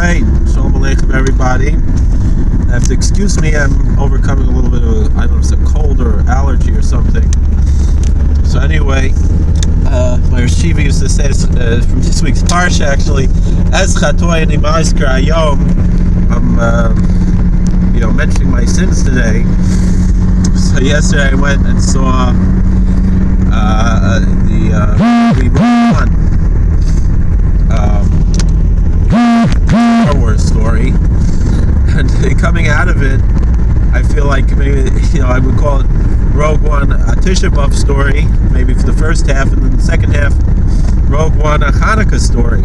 Alright, Shalom Aleichem everybody. You have to excuse me, I'm overcoming a little bit of I don't know if it's a cold or allergy or something. So anyway, my Rashiva used to say from this week's Parsha actually, as Chatoy and Imaisker Ayom, I'm mentioning my sins today. So yesterday I went and saw the Rogue One Star Wars story, and coming out of it, I feel like maybe I would call it Rogue One a Tisha Bav story, maybe for the first half, and then the second half, Rogue One a Hanukah story.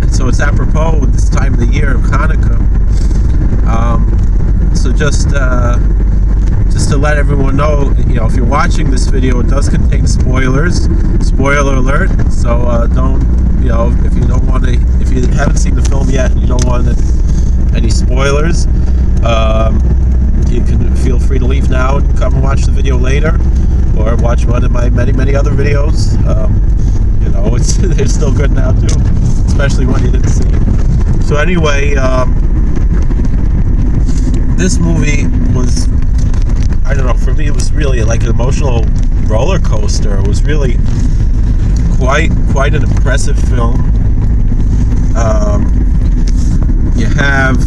And so it's apropos with this time of the year of Hanukah. So just to let everyone know, if you're watching this video, it does contain spoilers. Spoiler alert. So don't, if you haven't seen the film yet and you don't want any spoilers, you can feel free to leave now and come and watch the video later, or watch one of my many other videos. They're still good now too, especially one you didn't see. So anyway, this movie was, I don't know, for me it was really like an emotional roller coaster. It was really quite an impressive film. You have,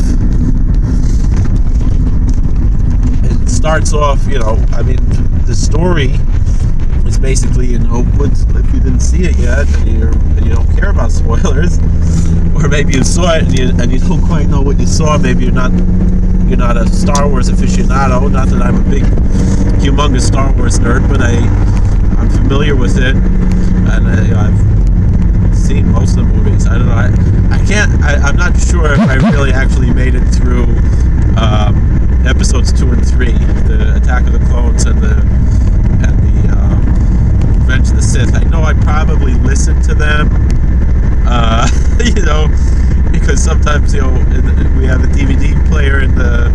it starts off, the story is basically, if you didn't see it yet and you don't care about spoilers, or maybe you saw it and you don't quite know what you saw, maybe you're not a Star Wars aficionado. Not that I'm a big, humongous Star Wars nerd, but I'm familiar with it, and I've seen most of the movies. I don't know. I'm not sure if I really actually made it through episodes 2 and 3, the Attack of the Clones and the Revenge of the Sith. I know I probably listened to them, because sometimes we have a DVD player in the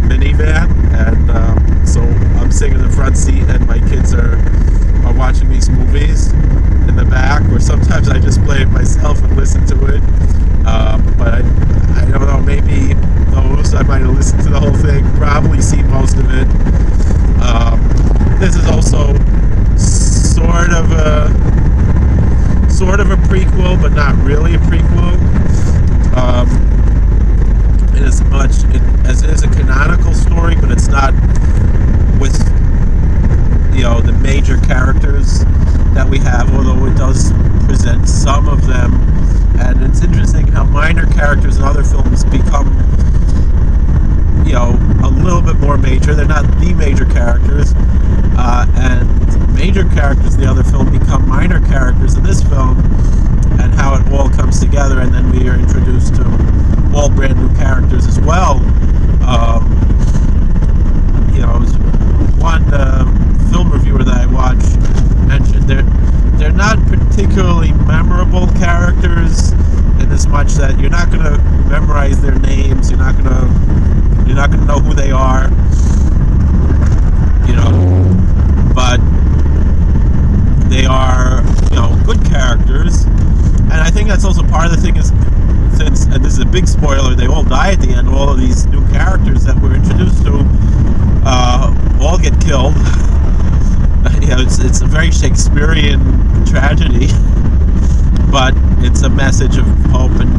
minivan, and so I'm sitting in the front seat and my kids are watching these movies in the back, or sometimes I just play it myself and listen to it, but I don't know, maybe those I might have listened to the whole thing, probably seen most of it. This is also sort of a prequel, but not really a prequel, in as much as it is a canonical story, but it's not with the major characters that we have, although it does present some of them. And it's interesting how minor characters in other films become a little bit more major. They're not the major characters, and major characters in the other film become minor characters in this film, and how it all comes together, and then we are introduced to all brand new characters as well. One film reviewer that I watched mentioned they're not particularly memorable characters, in as much that you're not going to memorize their names, you're not going to know who they are, but they are good characters. And I think that's also part of the thing is, since, and this is a big spoiler, they all die at the end. All of these new characters that we're introduced to all get killed. It's a very Shakespearean tragedy, but it's a message of hope and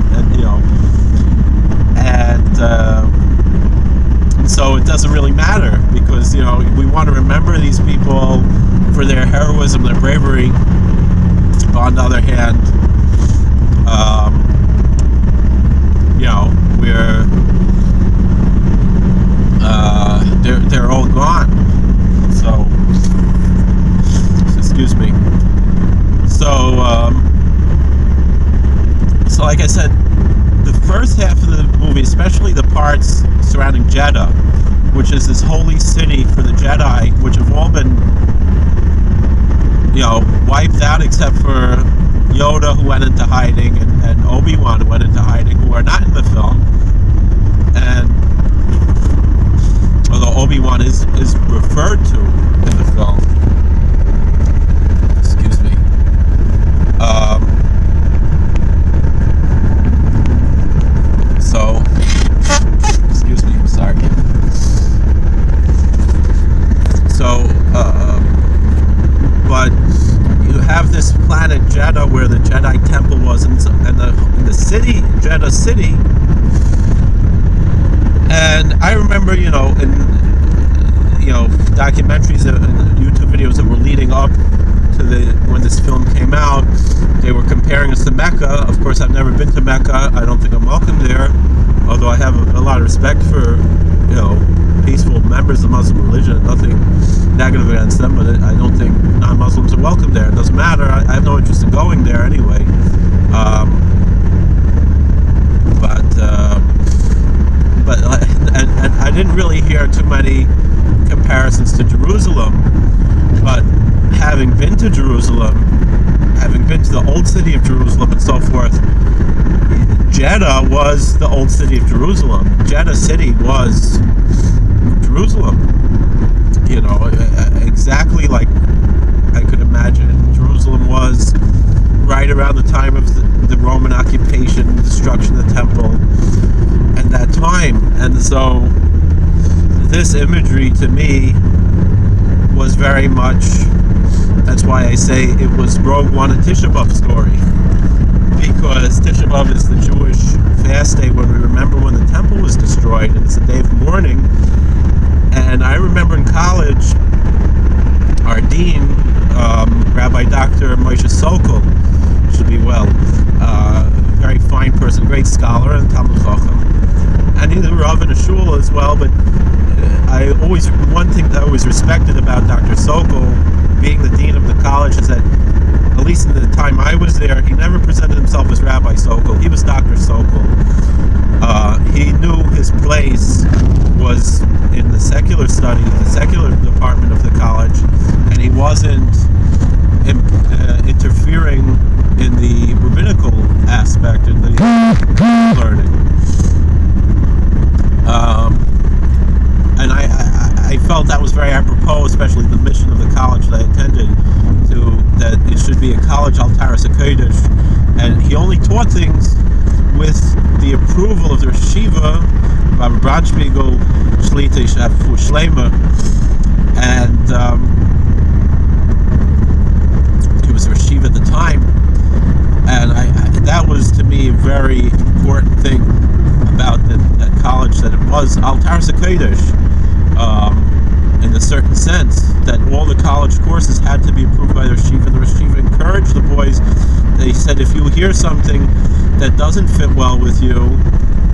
so it doesn't really matter, because we want to remember these people for their heroism, their bravery. On the other hand, they're all gone. So excuse me. So like I said, the first half of the movie, especially the parts surrounding Jeddah, which is this holy city for the Jedi, which have all been wiped out except for Yoda, who went into hiding, and Obi-Wan, who went into hiding, who are not in the film. And although Obi-Wan is referred to in the film, excuse me, Jeddah city. And I remember, in documentaries and YouTube videos that were leading up to when this film came out, they were comparing us to Mecca. Of course, I've never been to Mecca. I don't think I'm welcome there, although I have a lot of respect for, peaceful members of the Muslim religion. Nothing negative against them, but I don't think non-Muslims are welcome there. It doesn't matter. I have no interest in going there anyway. But I didn't really hear too many comparisons to Jerusalem. But having been to Jerusalem, having been to the old city of Jerusalem and so forth, Jeddah was the old city of Jerusalem. Jeddah city was Jerusalem. Exactly like I could imagine Jerusalem was right around the time of the Roman occupation, destruction of the temple, and that time. And so this imagery to me was very much, that's why I say it was Rogue One and Tisha Bav story, because Tisha Bav is the Jewish fast day when we remember when the temple was destroyed, and it's a day of mourning. And I remember in college, our dean, Rabbi Dr. Moshe Sokol, should be well, very fine person, great scholar, and Talmud Chacham, and he's a Rav in a shul as well. But one thing that I always respected about Dr. Sokol, being the dean of the college, is that, at least in the time I was there, he never presented himself as Rabbi Sokol. He was Dr. Sokol. He knew his place was in the secular studies, the secular department of the college, and he wasn't interfering in the rabbinical aspect, in the learning. And I felt that was very apropos, especially the mission of the college that I attended, that it should be a college Altaris HaKodesh. And he only taught things with the approval of the Yeshiva, Rabbi Branchspiegel, Shlita Shafu Shlema, and he was a Yeshiva at the time. And that was to me a very important thing about that college, that it was Altaris HaKodesh, in a certain sense, that all the college courses had to be approved by the Yeshiva, and the Yeshiva encouraged the boys. They said, if you hear something that doesn't fit well with you,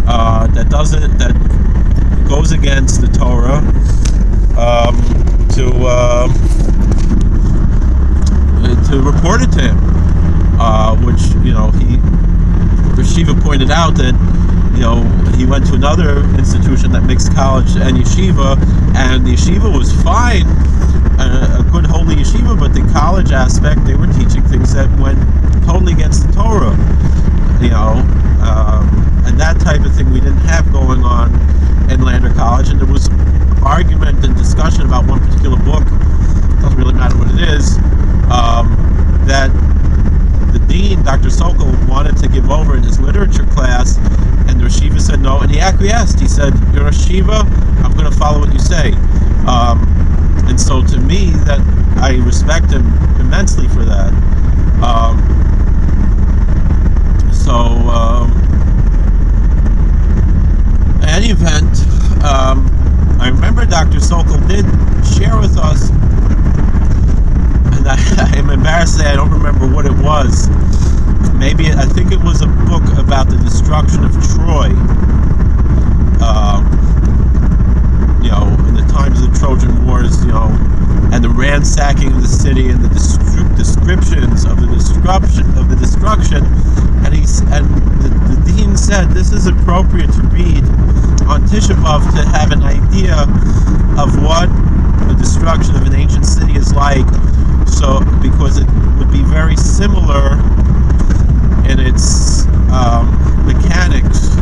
that goes against the Torah, to report it to him, which Yeshiva pointed out that he went to another institution that mixed college and yeshiva, and the yeshiva was fine, a good holy yeshiva, but the college aspect, they were teaching things that went totally against the Torah, and that type of thing we didn't have going on in Lander College. And there was argument and discussion about one particular book, doesn't really matter what it is, that the dean, Dr. Sokol, wanted to give over in his literature class, and the yeshiva said no, and he acquiesced. He said, you're a yeshiva, I'm going to follow what you say. And so to me, that I respect him immensely for that. In any event, I remember Dr. Sokol did share with us, and I am embarrassed to say I don't remember what it was. Maybe, I think it was a book about the destruction of Troy, in the times of the Trojan Wars, and the ransacking of the city, and the descriptions of the destruction. And the dean said this is appropriate to read on Tisha Bav to have an idea of what the destruction of an ancient city is like. So, because it would be very similar in its mechanics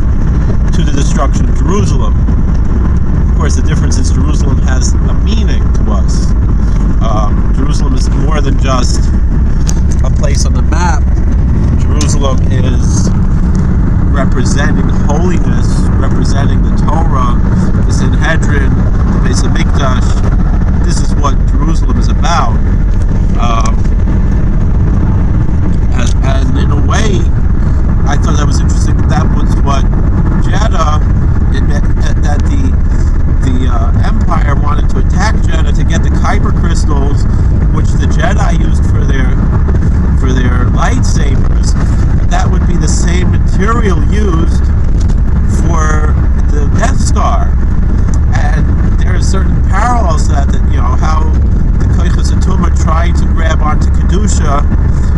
to the destruction of Jerusalem. Of course, the difference is Jerusalem has a meaning to us. Jerusalem is more than just a place on the map. Jerusalem is representing holiness, representing the Torah, the Sanhedrin, the Beis HaMikdash. This is what Jerusalem is about. And in a way, I thought that was interesting. That was kyber crystals, which the Jedi used for their lightsabers, that would be the same material used for the Death Star. And there are certain parallels to that, how the Koiches Atuma tried to grab onto Kedusha,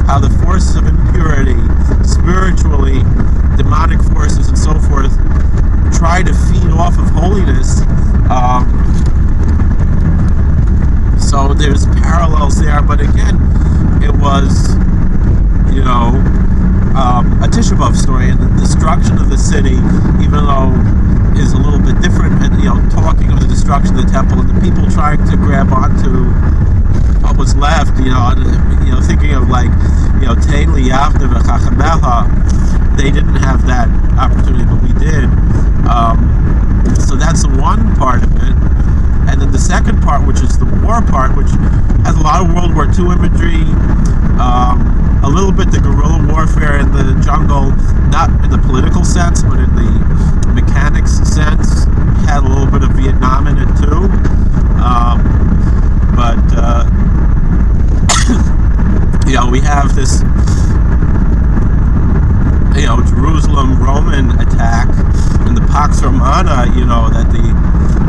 how the forces of impurity, spiritually, demonic forces and so forth, try to feed off of holiness. So there's parallels there, but again, it was, a Tisha Bav story, and the destruction of the city, even though is a little bit different, and talking of the destruction of the temple and the people trying to grab onto what was left, thinking of Tein Li Yavne V'Chachameha, they didn't have that opportunity, but we did. So that's one part of it. And then the second part, which is the war part, which has a lot of World War II imagery, a little bit the guerrilla warfare in the jungle, not in the political sense, but in the mechanics sense. Had a little bit of Vietnam in it too. We have this, Jerusalem Roman attack and the Pax Romana, that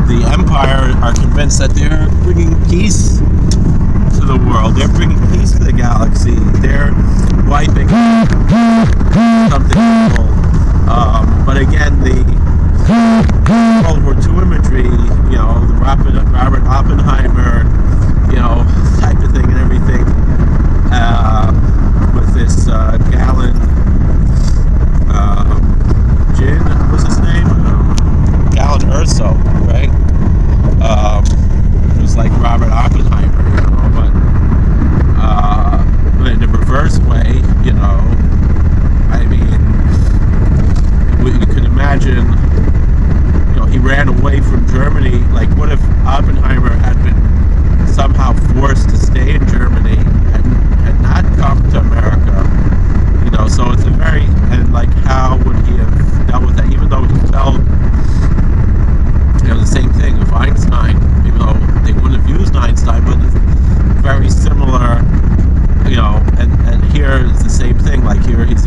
the empire are convinced that they're bringing peace to the world. They're bringing peace to the galaxy. They're wiping something evil. But again, the World War II imagery, the Robert Oppenheimer, type of thing and everything, with this Gallon gin, what's his name? Gallon Urso, right? It was like Robert Oppenheimer, but in a reverse way, we could imagine, he ran away from Germany. Like, what if Oppenheimer had been somehow forced to stay in Germany and had not come to America? So it's how would he have dealt with that? Even though he felt, the same thing of Einstein, even though they wouldn't have used Einstein, but it's very similar, and here is the same thing. Like here he's,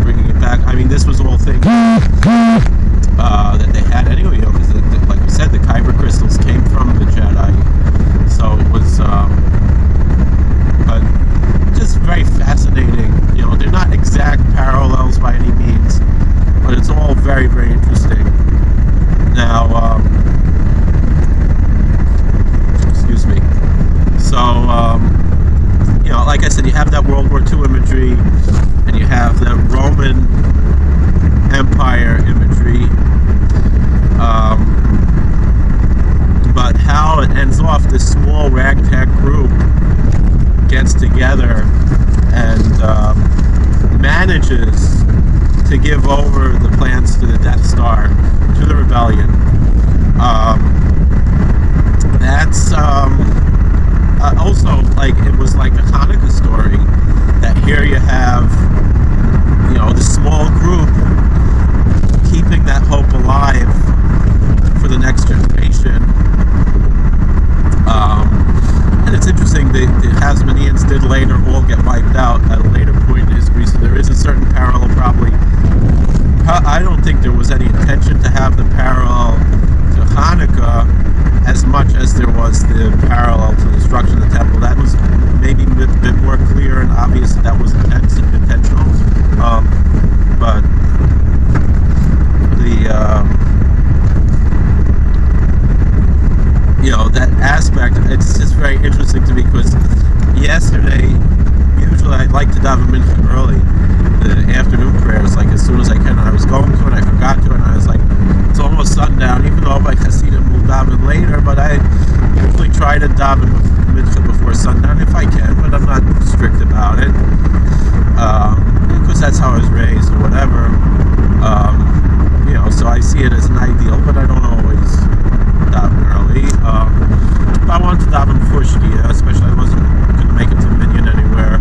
bringing it back. I mean, this was all things that they had anyway, because like we said, the kyber crystals came from the Jedi, so it was, but just very fascinating. They're not exact parallels by any means, but it's all very, very interesting. Now, excuse me. So, like I said, you have that World War II imagery, and you have the Roman Empire imagery. But how it ends off, this small ragtag group gets together and manages to give over the plans to the Death Star to the rebellion. That's also it was like a Hanukah story. That here you have, the small group keeping that hope alive for the next generation. And it's interesting, the Hasmoneans did later all get wiped out at a later point in history, so there is a certain parallel probably. I don't think there was any intention to have the parallel to Hanukah as much as there was the parallel to the destruction of the temple. That was maybe a bit more clear and obvious that was intentional. But that aspect, it's just very interesting to me, because yesterday, usually I like to daven mincha early, the afternoon prayers, as soon as I can. I was going to and I forgot to, and I was like, it's almost sundown, even though my Hasidim will daven later, but I usually try to daven mincha before sundown if I can, but I'm not strict about it, because that's how I was raised or whatever. So I see it as an ideal, but I don't always daven early. But I wanted to daven before Shkia, especially I wasn't going to make it to Minyan anywhere.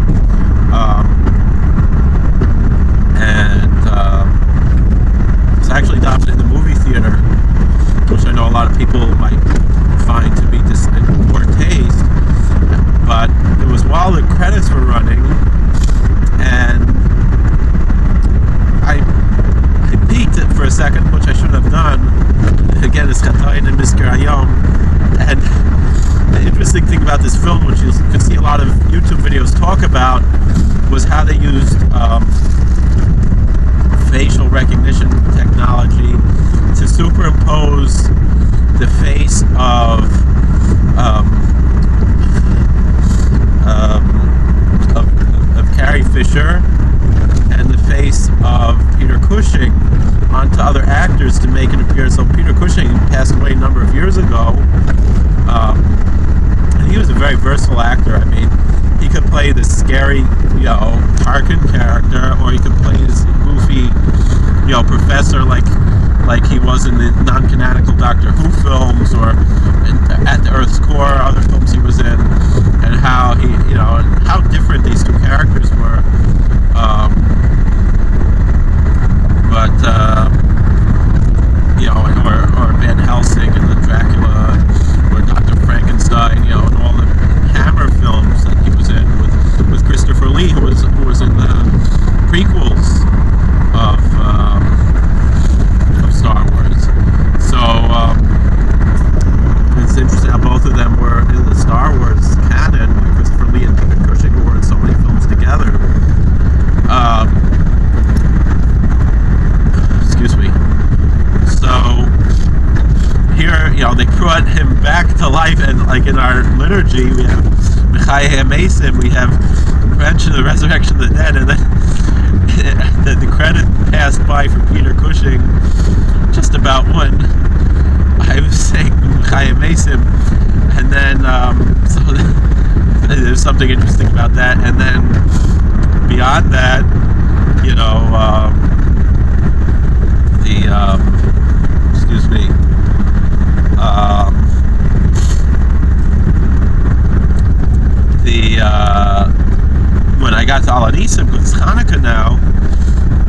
interesting thing about this film, which you could see a lot of YouTube videos talk about, was how they used facial recognition technology to superimpose the face of Carrie Fisher and the face of Peter Cushing onto other actors to make it appear. So Peter Cushing passed away a number of years ago, and he was a very versatile actor. I mean, he could play this scary, Tarkin character, or he could play this goofy, professor like he was in the non-canonical Doctor Who films, or at the Earth's Core, other films he was in, and how he, and how different these two characters were. Or Van Helsing and the Dracula, or Dr. Frankenstein, and all the Hammer films that he was in with Christopher Lee, who was in the prequels of Star Wars. So it's interesting how both of them were in the Star Wars canon. Christopher Lee and Peter Cushing were in so many films together. Excuse me. So here, they brought him back to life, and like in our liturgy, we have Hanukah and Tisha Bav, we have mention of the resurrection of the dead, and then the credit passed by for Peter Cushing just about when I was saying Hanukah and Tisha Bav, and then so there's something interesting about that, and then beyond that, excuse me, when I got to Alanisim, because it's Hanukkah now,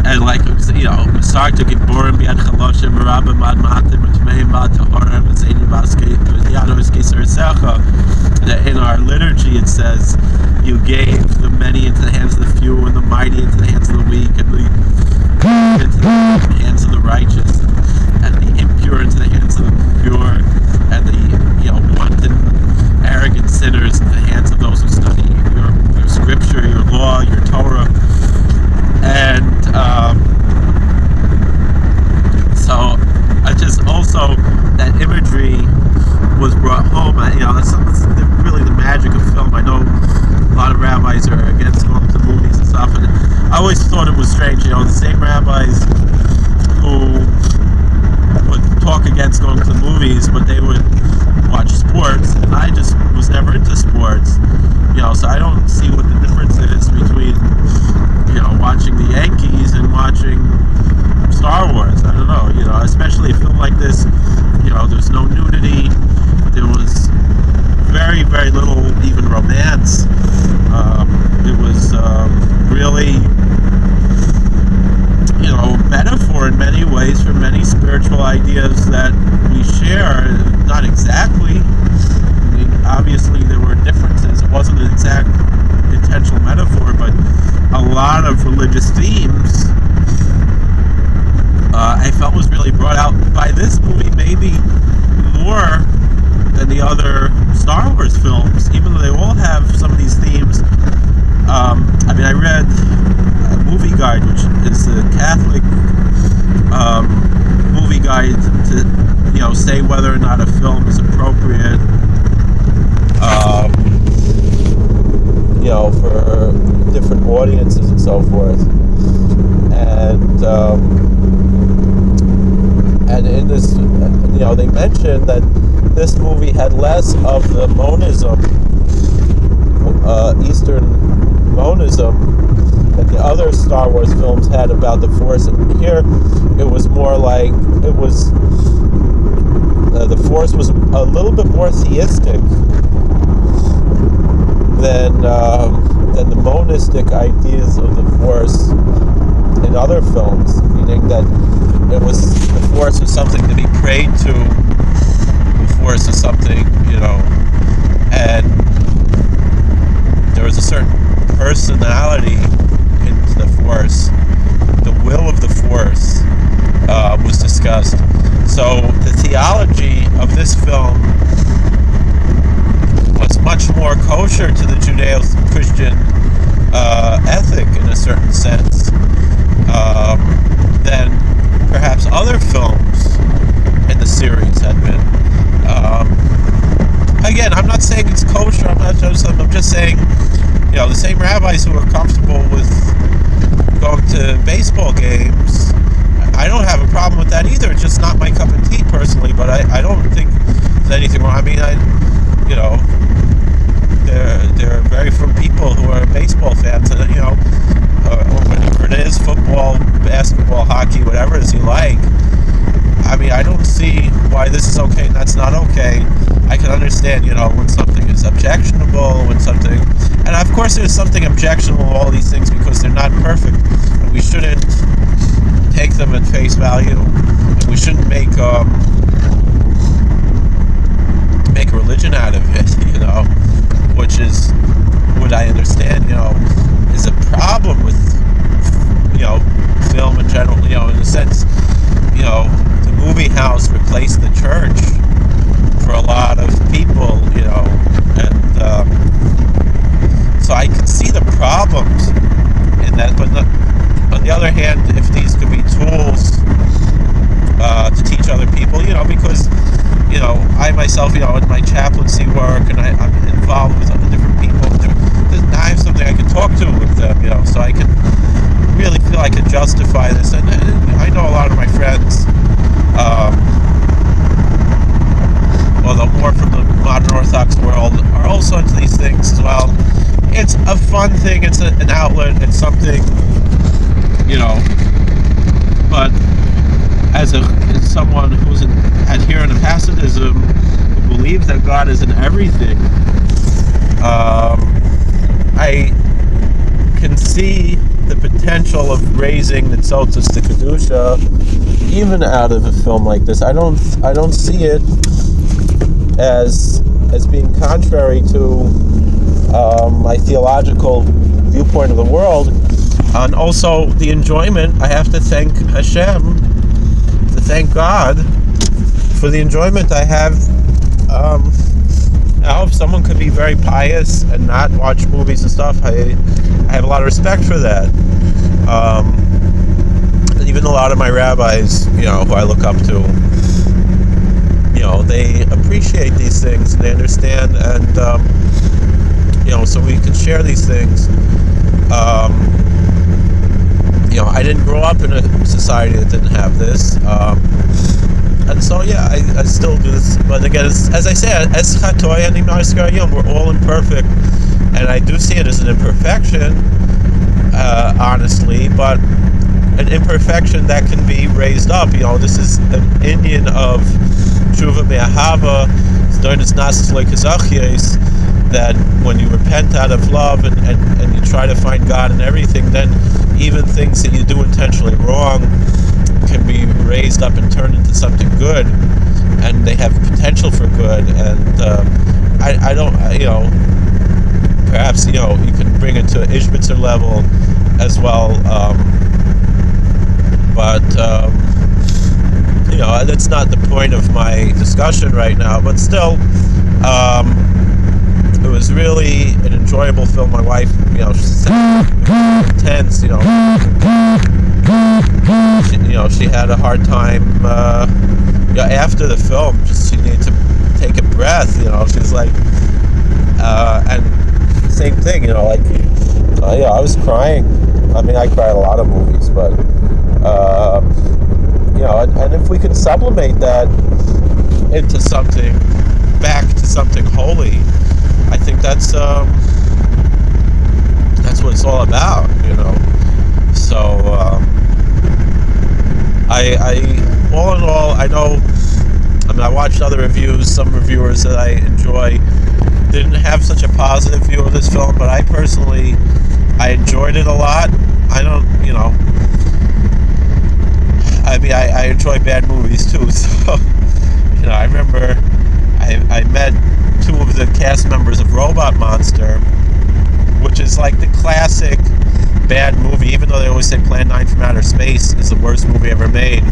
and Masar to Gibborim Biad Chaloshim Rabba Mad Matim Utmeim Mad Tahorim Zaini Baske Yados Keser Secha. In our liturgy it says, "You gave the many into the hands of the few, and the mighty into the hands of the weak, and the into the hands of the righteous, and the impure into the hands of the pure, and the wanton, arrogant sinners into the hands of those who study your scripture, your law, your Torah." And so I just also, that imagery was brought home. That's really the magic of film. I know a lot of rabbis are against going to movies and stuff, and I always thought it was strange. The same rabbis who would talk against going to movies, but they would watch sports, and I just was never into sports. So I don't see what the difference is between watching the Yankees and watching Star Wars. I don't know, especially a film like this, there's no nudity, there was very, very little even romance. It was really, metaphor in many ways for many spiritual ideas that we share. Not exactly. I mean, obviously there were differences. It wasn't an exact intentional metaphor, but a lot of religious themes I felt was really brought out by this movie, maybe more than the other Star Wars films, even though they all have some of these themes. I read a movie guide, which is a Catholic movie guide to say whether or not a film is appropriate for different audiences and so forth. And in this, they mentioned that this movie had less of the monism, Eastern monism, that the other Star Wars films had about the Force. And here, it was more like, the Force was a little bit more theistic than the monistic ideas of the Force in other films, meaning that the Force was something to be prayed to, the Force is something, and there was a certain personality into the Force. The will of the Force was discussed. So the theology of this film was certain sense than perhaps other films in the series had been. Again, I'm not saying it's kosher. I'm just saying, the same rabbis who are comfortable with going to baseball games, I don't have a problem with that either. It's just not my cup of tea personally, but I don't think there's anything wrong. I mean, there are very few people who are baseball fans, and or whatever it is, football, basketball, hockey, whatever it is you like. I mean, I don't see why this is okay and that's not okay. I can understand, when something is objectionable, and of course there's something objectionable in all these things because they're not perfect, and we shouldn't take them at face value, and we shouldn't make a religion out of it, which is what I understand, is a problem with, film in general, in a sense, the movie house replaced the church for a lot of people, and so I can see the problems in that, but on the other hand, if these could be tools to teach other people, because, I myself, in my chaplaincy work, and I'm involved with other different people, I have something I can talk to with them, so I can really feel I can justify this, and I know a lot of my friends, although more from the modern Orthodox world, are also into these things as well. It's a fun thing, it's an outlet, it's something, but as someone who's an adherent of Hasidism, who believes that God is in everything, I can see the potential of raising the tzotzos to Kedusha even out of a film like this. I don't see it as being contrary to my theological viewpoint of the world, and also the enjoyment. I have to thank Hashem, to thank God for the enjoyment I have. Now, if someone could be very pious and not watch movies and stuff, I have a lot of respect for that. Even a lot of my rabbis, who I look up to, they appreciate these things and they understand, and so we can share these things. I didn't grow up in a society that didn't have this, and so I still do this. But again, as I say, as chatoy and we're all imperfect, and I do see it as an imperfection, honestly, but an imperfection that can be raised up. This is an inyan of tshuva me'ahava, that when you repent out of love and you try to find God in everything, then even things that you do intentionally wrong can be raised up and turned into something good, and they have potential for good. And I don't, perhaps, you can bring it to an Ishbitzer level as well, but that's not the point of my discussion right now. But still, it was really an enjoyable film. My wife, she said intense, she had a hard time, after the film, she needed to take a breath, she's like, and same thing, I was crying. I mean, I cry at a lot of movies, but, and if we could sublimate that into something, back to something holy, I think that's what it's all about, So, I all in all, I watched other reviews. Some reviewers that I enjoy didn't have such a positive view of this film, but I personally, I enjoyed it a lot. I don't, I enjoy bad movies too, so, I remember I met two of the cast members of Robot Monster, which is like the classic bad movie, even though they always say Plan 9 from Outer Space is the worst movie ever made.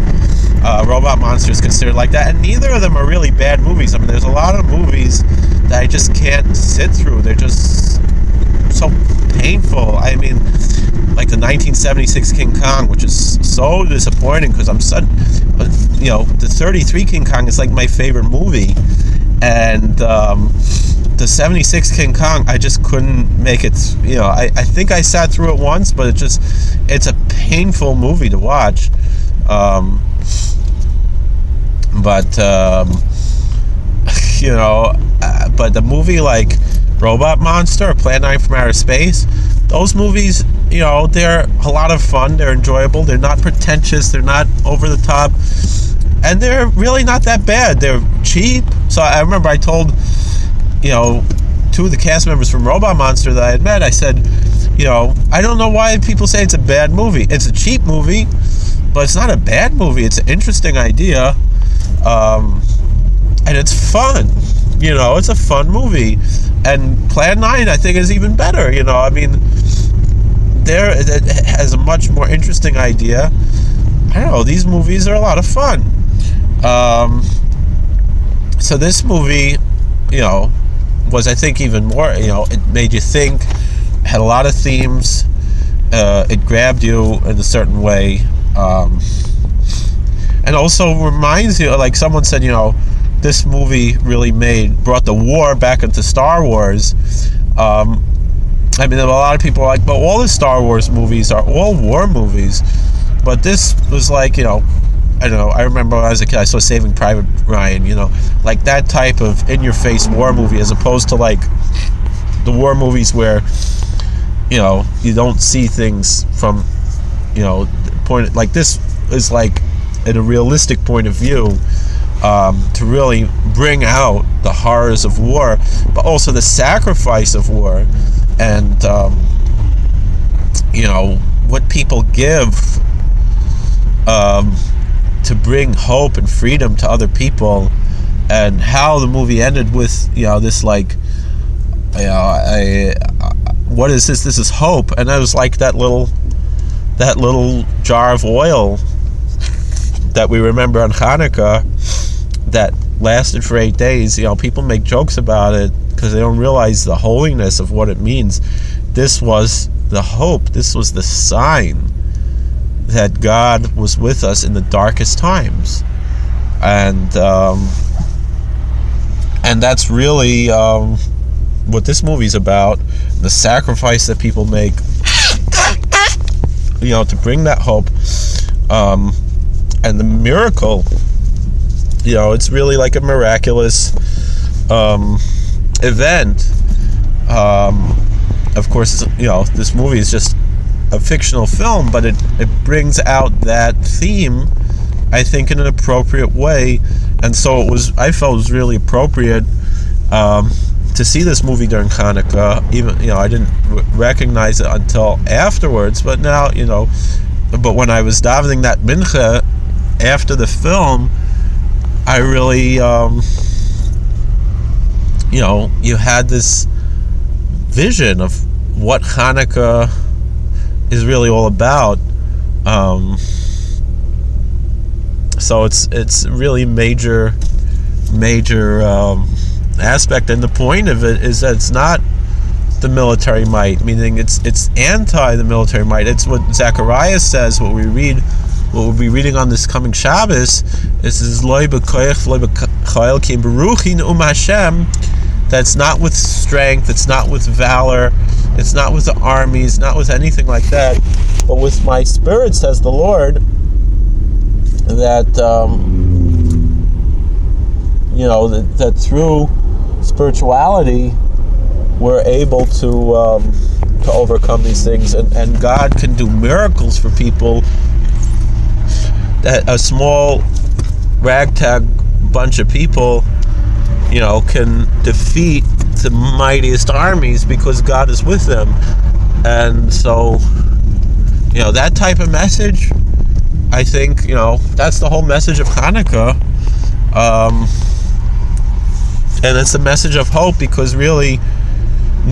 Robot Monster is considered like that, and neither of them are really bad movies. I mean, there's a lot of movies that I just can't sit through. They're just so painful. I mean, like the 1976 King Kong, which is so disappointing because the 33 King Kong is like my favorite movie, and the 76 King Kong, I just couldn't make it. I think I sat through it once, but it's a painful movie to watch. But the movie like Robot Monster or Plan 9 from Outer Space, those movies, they're a lot of fun, they're enjoyable, they're not pretentious, they're not over the top, and they're really not that bad. They're cheap. So I remember I told, two of the cast members from Robot Monster that I had met, I said, I don't know why people say it's a bad movie. It's a cheap movie, but it's not a bad movie. It's an interesting idea, and it's fun. It's a fun movie. And Plan 9, I think, is even better. It has a much more interesting idea. I don't know. These movies are a lot of fun. So this movie, was, I think, even more, it made you think, had a lot of themes, it grabbed you in a certain way, and also reminds you, like someone said, this movie really brought the war back into Star Wars. I mean, a lot of people are like, but all the Star Wars movies are all war movies, but this was like, I don't know, I remember when I was a kid, I saw Saving Private Ryan, like that type of in-your-face war movie, as opposed to like the war movies where, you don't see things from, the point, like this is like in a realistic point of view, to really bring out the horrors of war, but also the sacrifice of war, and, what people give, to bring hope and freedom to other people, and how the movie ended with this like what is this? This is hope. And I was like that little jar of oil that we remember on Hanukah that lasted for 8 days. People make jokes about it because they don't realize the holiness of what it means. This was the hope. This was the sign that God was with us in the darkest times, and that's really what this movie's about. The sacrifice that people make, to bring that hope, and the miracle. It's really like a miraculous event. Of course, this movie is just a fictional film, but it brings out that theme, I think, in an appropriate way. And so I felt it was really appropriate to see this movie during Hanukkah. Even I didn't recognize it until afterwards, but now but when I was davening that mincha after the film, I really you had this vision of what Hanukkah is really all about. So it's really major aspect, and the point of it is that it's not the military might, meaning it's anti the military might. It's what Zechariah says, what we'll be reading on this coming Shabbos. This is loy b'koyach loy b'chayil ki beruchi ne'um Hashem. That's not with strength, it's not with valor, it's not with the armies, not with anything like that, but with my spirit, says the Lord, that that through spirituality we're able to overcome these things, and God can do miracles for people that a small ragtag bunch of people can defeat the mightiest armies because God is with them. And so that type of message, I think that's the whole message of Hanukkah, and it's a message of hope, because really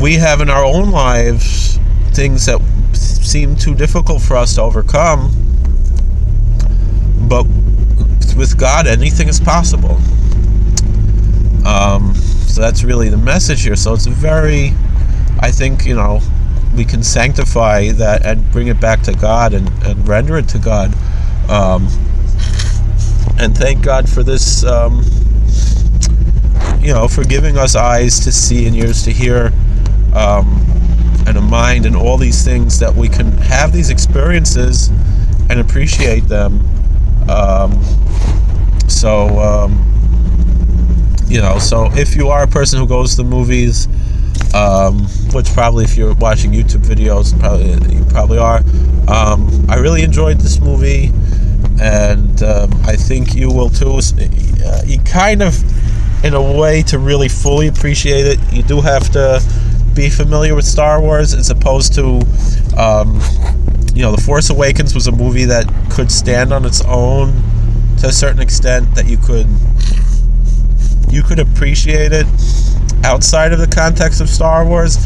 we have in our own lives things that seem too difficult for us to overcome, but with God anything is possible. So that's really the message here. So it's very, I think, we can sanctify that and bring it back to God and render it to God. And thank God for this, for giving us eyes to see and ears to hear, and a mind and all these things, that we can have these experiences and appreciate them. So if you are a person who goes to the movies, which probably, if you're watching YouTube videos, you probably are, I really enjoyed this movie, and I think you will too. You kind of, in a way, to really fully appreciate it, you do have to be familiar with Star Wars, as opposed to The Force Awakens was a movie that could stand on its own to a certain extent, that you could appreciate it outside of the context of Star Wars.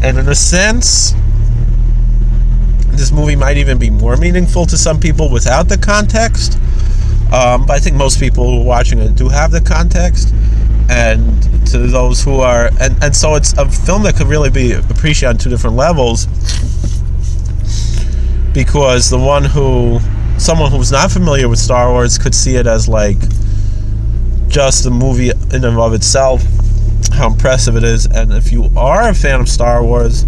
And in a sense, this movie might even be more meaningful to some people without the context. But I think most people who are watching it do have the context. And to those who are... And so it's a film that could really be appreciated on two different levels. Because someone who's not familiar with Star Wars could see it as like just a movie in and of itself, how impressive it is. And if you are a fan of Star Wars,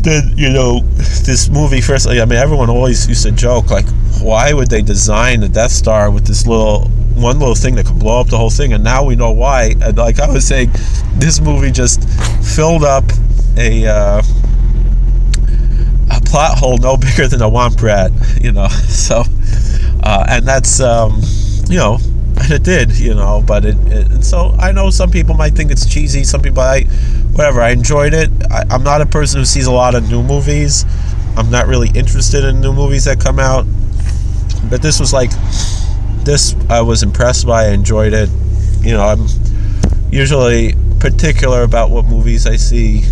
then this movie, firstly, everyone always used to joke, like, why would they design the Death Star with this one little thing that could blow up the whole thing? And now we know why. And like I was saying, this movie just filled up a plot hole no bigger than a womp rat, so and that's and it did, but and so I know some people might think it's cheesy, some people I enjoyed it. I'm not a person who sees a lot of new movies. I'm not really interested in new movies that come out, but this I was impressed by. I enjoyed it. I'm usually particular about what movies I see.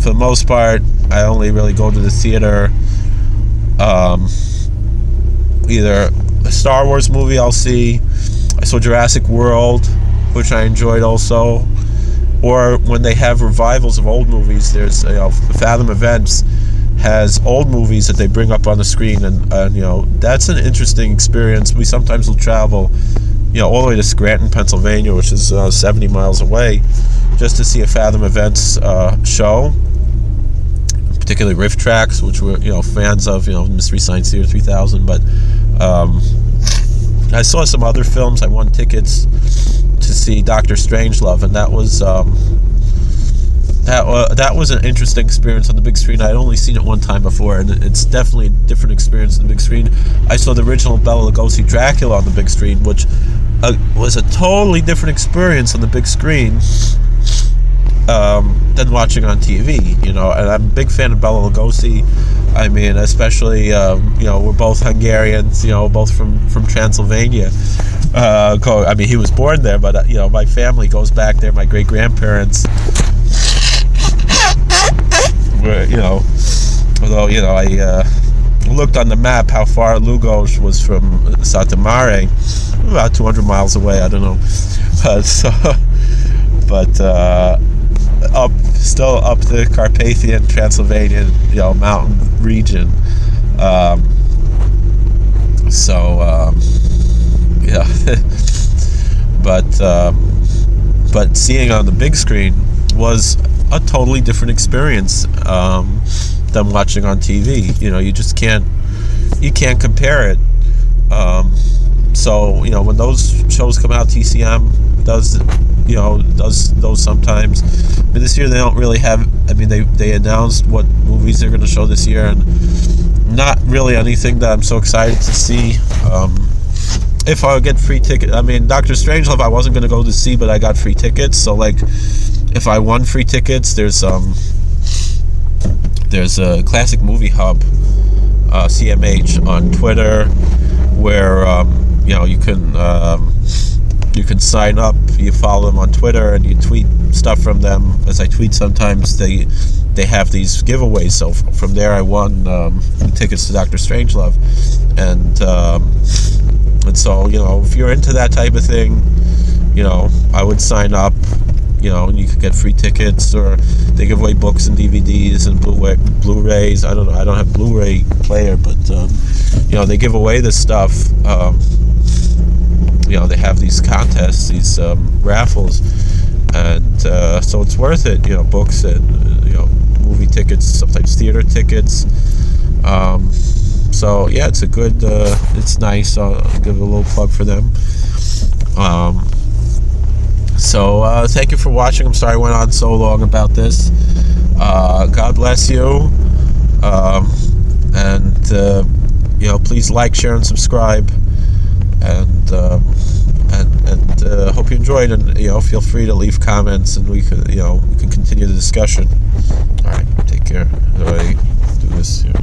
For the most part, I only really go to the theater. Either a Star Wars movie I'll see. I saw Jurassic World, which I enjoyed also. Or when they have revivals of old movies, there's Fathom Events has old movies that they bring up on the screen, and that's an interesting experience. We sometimes will travel all the way to Scranton, Pennsylvania, which is 70 miles away, just to see a Fathom Events show, particularly Riff Tracks, which we're fans of, Mystery Science Theater 3000. But I saw some other films. I won tickets to see Dr. Strangelove, and that was an interesting experience on the big screen. I'd only seen it one time before, and it's definitely a different experience on the big screen. I saw the original Bela Lugosi Dracula on the big screen, which was a totally different experience on the big screen than watching on TV. And I'm a big fan of Bela Lugosi. Especially we're both Hungarians, both from Transylvania. He was born there, but my family goes back there. My great grandparents were, although I looked on the map how far Lugos was from Satamare, about 200 miles away. I don't know, still up the Carpathian, Transylvanian, mountain region. But seeing on the big screen was a totally different experience than watching on TV. You just can't compare it. So when those shows come out, TCM does those sometimes. This year they don't really have. They announced what movies they're going to show this year, and not really anything that I'm so excited to see. If I would get free ticket, Dr. Strangelove I wasn't going to go to see, but I got free tickets. So if I won free tickets, there's a Classic Movie Hub, CMH, on Twitter, where you can sign up. You follow them on Twitter and you tweet stuff from them. As I tweet sometimes, they have these giveaways. So from there I won tickets to Dr. Strangelove, and so if you're into that type of thing, I would sign up and you can get free tickets, or they give away books and DVDs and Blu-rays. I don't know. I don't have Blu-ray player, but they give away this stuff. They have these contests, these raffles, and so it's worth it. Books and movie tickets, sometimes theater tickets. So yeah, it's a good. It's nice. I'll give a little plug for them. So thank you for watching. I'm sorry I went on so long about this. God bless you. And please like, share, and subscribe. And hope you enjoyed. And feel free to leave comments, and we can continue the discussion. All right, take care. How do I do this here?